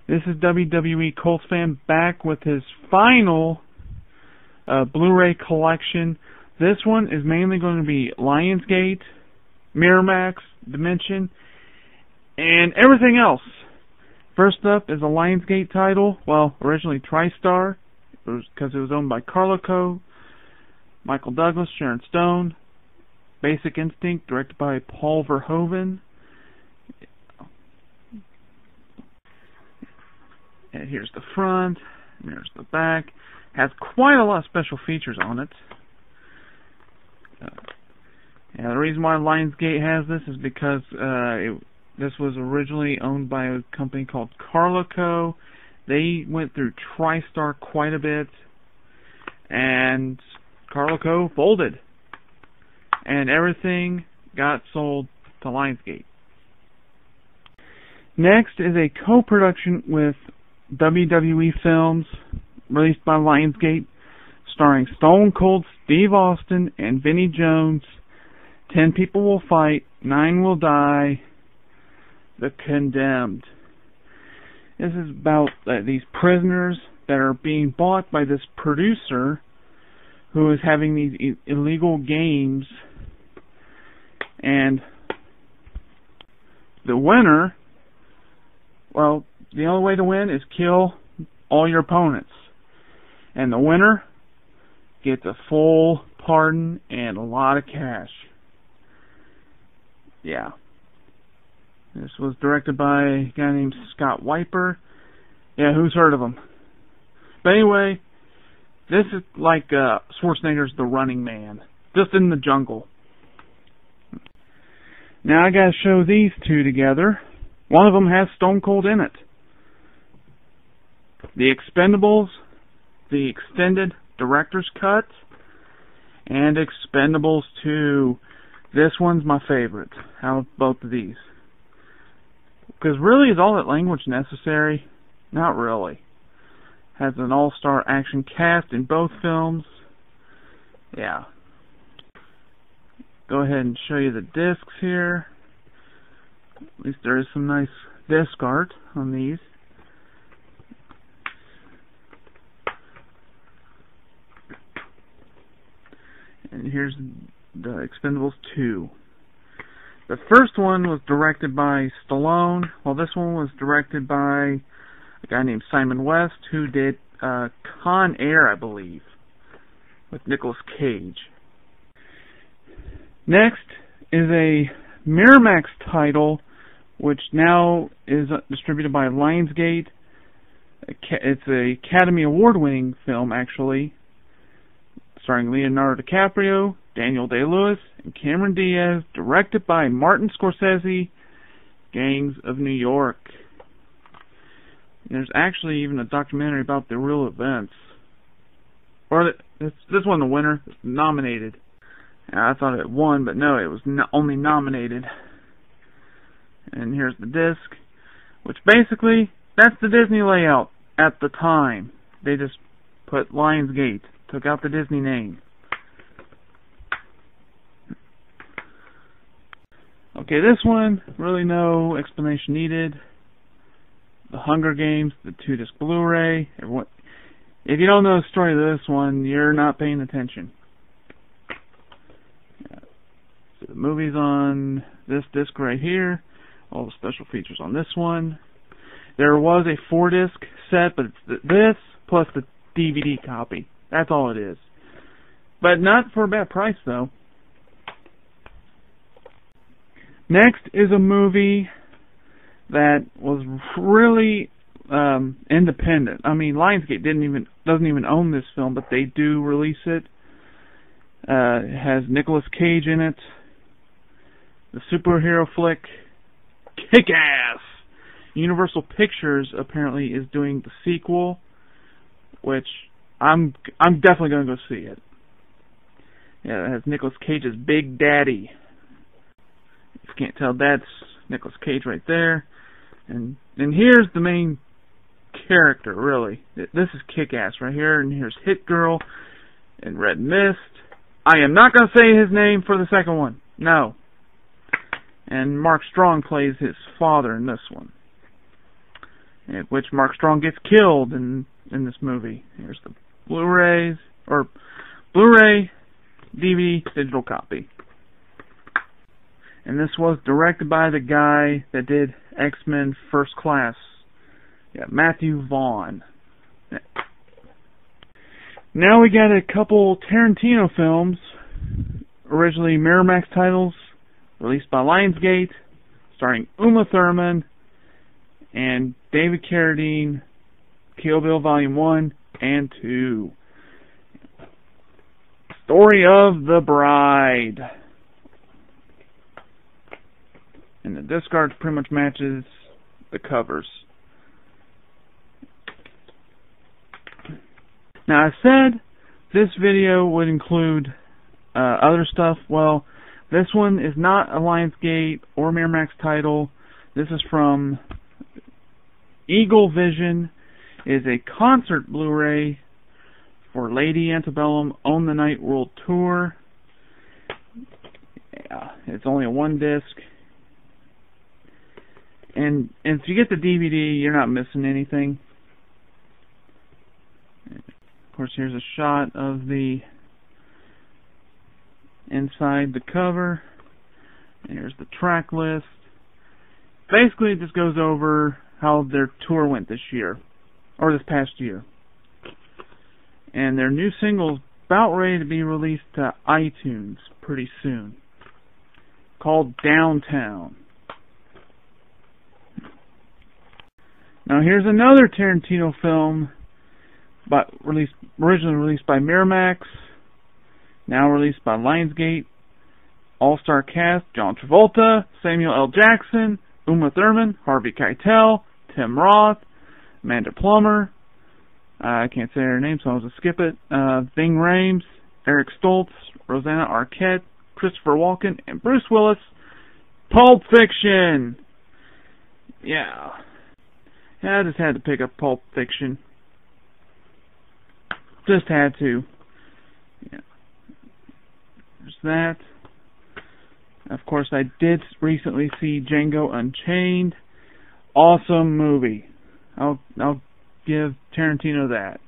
This is WWE Colts fan back with his final Blu-ray collection. This one is mainly going to be Lionsgate, Miramax, Dimension, and everything else. First up is a Lionsgate title, well, originally TriStar, because it was owned by Carloco, Michael Douglas, Sharon Stone. Basic Instinct, directed by Paul Verhoeven. And here's the front, and there's the back. Has quite a lot of special features on it. And the reason why Lionsgate has this is because this was originally owned by a company called Carloco. They went through TriStar quite a bit, and Carloco folded, and everything got sold to Lionsgate. Next is a co-production with WWE Films, released by Lionsgate, starring Stone Cold Steve Austin and Vinnie Jones. 10 people will fight, 9 will die. The Condemned. This is about these prisoners that are being bought by this producer who is having these illegal games, and the winner, well, the only way to win is kill all your opponents, and the winner gets a full pardon and a lot of cash. Yeah. This was directed by a guy named Scott Wiper. Yeah, who's heard of him? But anyway, this is like Schwarzenegger's The Running Man, just in the jungle. Now I gotta show these two together. One of them has Stone Cold in it. The Expendables, the extended director's cut, and Expendables 2. This one's my favorite out of both of these. Because really, is all that language necessary? Not really. Has an all-star action cast in both films. Yeah. Go ahead and show you the discs here. At least there is some nice disc art on these. And here's the Expendables 2. The first one was directed by Stallone, while this one was directed by a guy named Simon West, who did Con Air, I believe, with Nicolas Cage. Next is a Miramax title, which now is distributed by Lionsgate. It's an Academy Award-winning film, actually, starring Leonardo DiCaprio, Daniel Day-Lewis, and Cameron Diaz, directed by Martin Scorsese, Gangs of New York. There's actually even a documentary about the real events. Or this wasn't a winner, it's nominated. I thought it won, but no, it was only nominated. And here's the disc, which basically, that's the Disney layout at the time. They just put Lionsgate, took out the Disney name. Okay, this one, really no explanation needed. The Hunger Games, the 2-disc Blu-ray. If you don't know the story of this one, you're not paying attention. Yeah. So the movie's on this disc right here. All the special features on this one. There was a 4-disc set, but it's this plus the DVD copy. That's all it is. But not for a bad price, though. Next is a movie that was really independent. I mean, Lionsgate doesn't even own this film, but they do release it. It has Nicolas Cage in it. The superhero flick Kick-Ass. Universal Pictures apparently is doing the sequel, which I'm definitely going to go see it. Yeah, it has Nicolas Cage's Big Daddy. If you can't tell, that's Nicolas Cage right there. And here's the main character, really. This is Kick-Ass right here, and here's Hit Girl and Red Mist. I am not going to say his name for the second one. No. And Mark Strong plays his father in this one. at which Mark Strong gets killed in this movie. Here's the Blu-rays, or Blu-ray, DVD, digital copy. And this was directed by the guy that did X-Men First Class. Yeah, Matthew Vaughn. Yeah. Now we got a couple Tarantino films, originally Miramax titles, released by Lionsgate, starring Uma Thurman and David Carradine, Kill Bill Volume 1 and 2. Story of the Bride. And the disc art pretty much matches the covers. Now I said this video would include other stuff. Well, this one is not a Lionsgate or Miramax title. This is from Eagle Vision. It is a concert Blu-ray for Lady Antebellum Own the Night World Tour. Yeah, it's only a one disc. And if you get the DVD, you're not missing anything. Of course, here's a shot of the inside the cover. And here's the track list. Basically, it just goes over how their tour went this year, or this past year. And their new single's about ready to be released to iTunes pretty soon, called Downtown. Now here's another Tarantino film, but originally released by Miramax, now released by Lionsgate. All-star cast: John Travolta, Samuel L. Jackson, Uma Thurman, Harvey Keitel, Tim Roth, Amanda Plummer, I can't say her name so I'll just skip it, Ving Rhames, Eric Stoltz, Rosanna Arquette, Christopher Walken, and Bruce Willis. Pulp Fiction! Yeah, I just had to pick up Pulp Fiction. Just had to. Yeah. There's that. Of course, I did recently see Django Unchained. Awesome movie. I'll give Tarantino that.